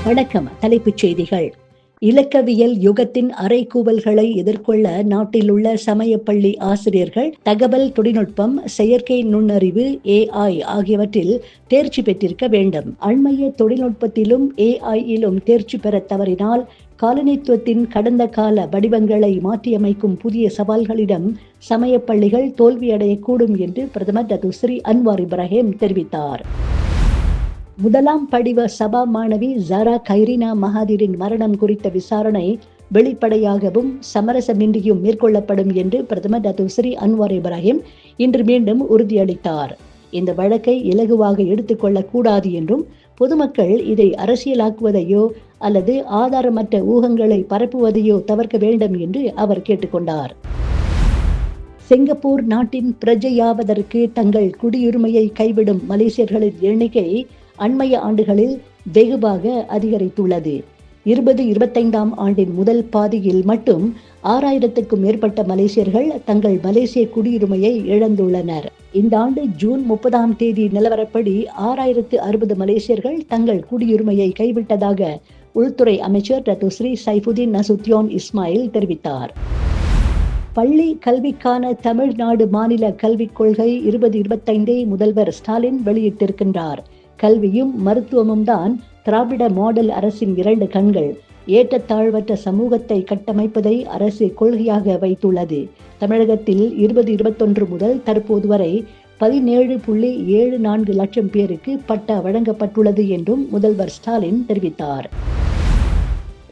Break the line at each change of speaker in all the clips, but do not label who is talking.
வணக்கம். தலைப்புச் செய்திகள். இலக்கவியல் யுகத்தின் அறைகூவல்களை எதிர்கொள்ள நாட்டில் உள்ள சமயப்பள்ளி ஆசிரியர்கள் தகவல் தொழில்நுட்பம், செயற்கை நுண்ணறிவு, AI ஆகியவற்றில் தேர்ச்சி பெற்றிருக்க வேண்டும். அண்மைய தொழில்நுட்பத்திலும் AIயிலும் தேர்ச்சி பெற தவறினால் காலனித்துவத்தின் கடந்த கால வடிவங்களை மாற்றியமைக்கும் புதிய சவால்களிடம் சமயப்பள்ளிகள் தோல்வியடையக்கூடும் என்று பிரதமர் டத்துஸ்ரீ அன்வார் இப்ராஹிம் தெரிவித்தார். முதலாம் படிவ சபா மாணவி ஜாரா கைரினா மகாதிரின் மரணம் குறித்த விசாரணை வெளிப்படையாகவும் சமரசமின்றியும் மேற்கொள்ளப்படும் என்று பிரதமர் டத்துஸ்ரீ அன்வார் இப்ராஹிம் இன்று மீண்டும் உறுதியளித்தார். இந்த வழக்கை இலகுவாக எடுத்துக்கொள்ளக்கூடாது என்றும் பொதுமக்கள் இதை அரசியலாக்குவதையோ அல்லது ஆதாரமற்ற ஊகங்களை பரப்புவதையோ தவிர்க்க வேண்டும் என்று அவர் கேட்டுக்கொண்டார். சிங்கப்பூர் நாட்டின் பிரஜையாவதற்கு தங்கள் குடியுரிமையை கைவிடும் மலேசியர்களின் எண்ணிக்கை அண்மைய ஆண்டுகளில் வெகுவாக அதிகரித்துள்ளது. 2025ஆம் ஆண்டின் முதல் பாதியில் மட்டும் 6000க்கும் மேற்பட்ட மலேசியர்கள் தங்கள் மலேசிய குடியுரிமையை இழந்துள்ளனர். இந்த ஆண்டு ஜூன் 30ஆம் தேதி நிலவரப்படி 6060 மலேசியர்கள் தங்கள் குடியுரிமையை கைவிட்டதாக உள்துறை அமைச்சர் டத்துஸ்ரீ சைஃபுதீன் நசுத்யோன் இஸ்மாயில் தெரிவித்தார். பள்ளி கல்விக்கான தமிழ்நாடு மாநில கல்விக் கொள்கை 2025ஐ முதல்வர் ஸ்டாலின் வெளியிட்டிருக்கின்றார். கல்வியும் மருத்துவமும் தான் திராவிட மாடல் அரசின் 2 கண்கள். ஏற்றத்தாழ்வற்ற சமூகத்தை கட்டமைப்பதை அரசு கொள்கையாக வைத்துள்ளது. தமிழகத்தில் 2021 முதல் தற்போது வரை 17.74 லட்சம் பேருக்கு பட்டா வழங்கப்பட்டுள்ளது என்றும் முதல்வர் ஸ்டாலின் தெரிவித்தார்.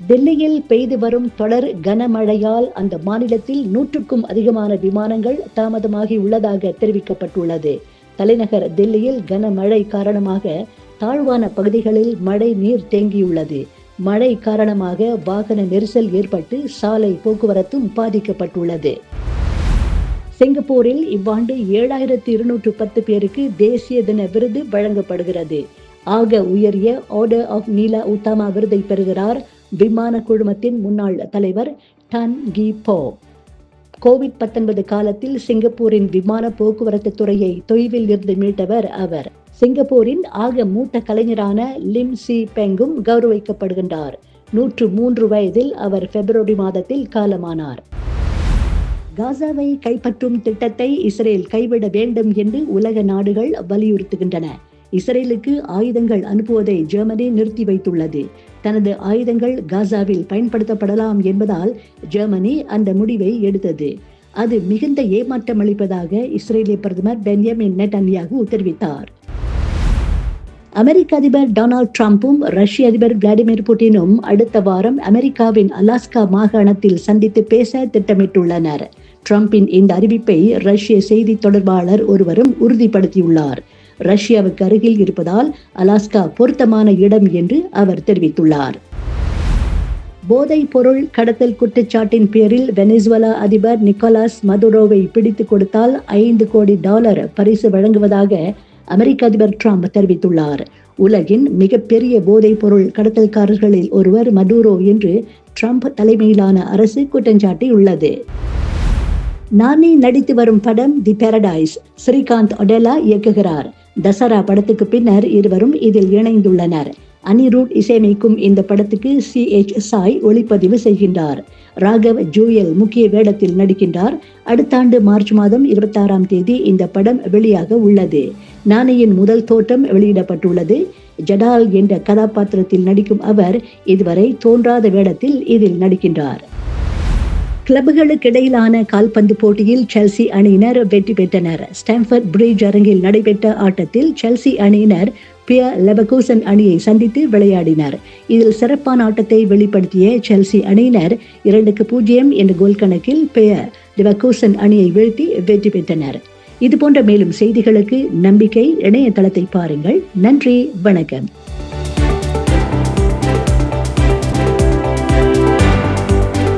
டெல்லியில் பெய்து வரும் தொடர் கனமழையால் அந்த மாநிலத்தில் 100க்கும் அதிகமான விமானங்கள் தாமதமாகி உள்ளதாக தெரிவிக்கப்பட்டுள்ளது. தலைநகர் டெல்லியில் கனமழை காரணமாக தாழ்வான பகுதிகளில் மழை நீர் தேங்கியுள்ளது. மழை காரணமாக வாகன நெரிசல் ஏற்பட்டு சாலை போக்குவரத்தும் பாதிக்கப்பட்டுள்ளது. சிங்கப்பூரில் இவ்வாண்டு 7210 பேருக்கு தேசிய தின விருது வழங்கப்படுகிறது. ஆக உயரிய ஆர்டர் ஆஃப் நீலா உத்தாமா விருதை பெறுகிறார் விமான குழுமத்தின் முன்னாள் தலைவர் டன் கி போ. கோவிட்-19 காலத்தில் சிங்கப்பூரின் விமான போக்குவரத்து துறையை தொய்வில் இருந்து மீட்டவர் அவர். சிங்கப்பூரின் ஆக மூத்த கலைஞரான லிம் சி பெங்கும் கௌரவிக்கப்படுகின்றார். 103 வயதில் அவர் பிப்ரவரி மாதத்தில் காலமானார். காசாவை கைப்பற்றும் திட்டத்தை இஸ்ரேல் கைவிட வேண்டும் என்று உலக நாடுகள் வலியுறுத்துகின்றன. இஸ்ரேலுக்கு ஆயுதங்கள் அனுப்புவதை ஜெர்மனி நிறுத்தி வைத்துள்ளது. தனது ஆயுதங்கள் காசாவில் பயன்படுத்தப்படலாம் என்பதால் ஜெர்மனி அந்த முடிவை எடுத்தது. அது மிகுந்த ஏமாற்றம் அளிப்பதாக இஸ்ரேலிய பிரதமர் பென்யமின் நெட்டன்யாகு தெரிவித்தார். அமெரிக்க அதிபர் டொனால்ட் ட்ரம்பும் ரஷ்ய அதிபர் விளாடிமிர் புட்டினும் அடுத்த வாரம் அமெரிக்காவின் அலாஸ்கா மாகாணத்தில் சந்தித்து பேச திட்டமிட்டுள்ளனர். ட்ரம்பின் இந்த அறிவிப்பை ரஷ்ய செய்தி தொடர்பாளர் ஒருவரும் உறுதிப்படுத்தியுள்ளார். ரஷ்யாவுக்கு அருகில் இருப்பதால் அலாஸ்கா பொருத்தமான இடம் என்று அவர் தெரிவித்துள்ளார். போதைப் பொருள் கடத்தல் குற்றச்சாட்டின் பேரில் வெனிசுவேலா அதிபர் நிக்கோலாஸ் மதுரோவை பிடித்துக் கொடுத்தால் $5 கோடி பரிசு வழங்குவதாக அமெரிக்க அதிபர் ட்ரம்ப் தெரிவித்துள்ளார். உலகின் மிகப்பெரிய போதைப் பொருள் கடத்தல்காரர்களில் ஒருவர் மதுரோ என்று ட்ரம்ப் தலைமையிலான அரசு குற்றஞ்சாட்டியுள்ளது. நானி நடித்து வரும் படம் தி பாரடைஸ். ஸ்ரீகாந்த் ஒடேலா இயக்குகிறார். தசரா படத்துக்கு பின்னர் இருவரும் இதில் இணைந்துள்ளனர். அனிருட் இசையமைக்கும் இந்த படத்துக்கு CH சாய் ஒளிப்பதிவு செய்கின்றார். ராகவ் ஜூயல் முக்கிய வேடத்தில் நடிக்கின்றார். அடுத்த ஆண்டு மார்ச் மாதம் 26ஆம் தேதி இந்த படம் வெளியாக உள்ளது. நானியின் முதல் தோற்றம் வெளியிடப்பட்டுள்ளது. ஜடால் என்ற கதாபாத்திரத்தில் நடிக்கும் அவர் இதுவரை தோன்றாத வேடத்தில் இதில் நடிக்கின்றார். கிளப்புகளுக்கு இடையிலான கால்பந்து போட்டியில் செல்சி அணியினர் வெற்றி பெற்றனர். ஸ்டாம்ஃபோர்ட் பிரிட்ஜ் அரங்கில் நடைபெற்ற ஆட்டத்தில் செல்சி அணியினர் பியர் லெவர்கூசன் அணியை சந்தித்து விளையாடினர். இதில் சிறப்பான ஆட்டத்தை வெளிப்படுத்திய செல்சி அணியினர் 2-0 என்ற கோல் கணக்கில் பியர் லெவர்கூசன் அணியை வீழ்த்தி வெற்றி பெற்றனர். இதுபோன்ற மேலும் செய்திகளுக்கு நம்பிக்கை இணையதளத்தை பாருங்கள். நன்றி, வணக்கம்.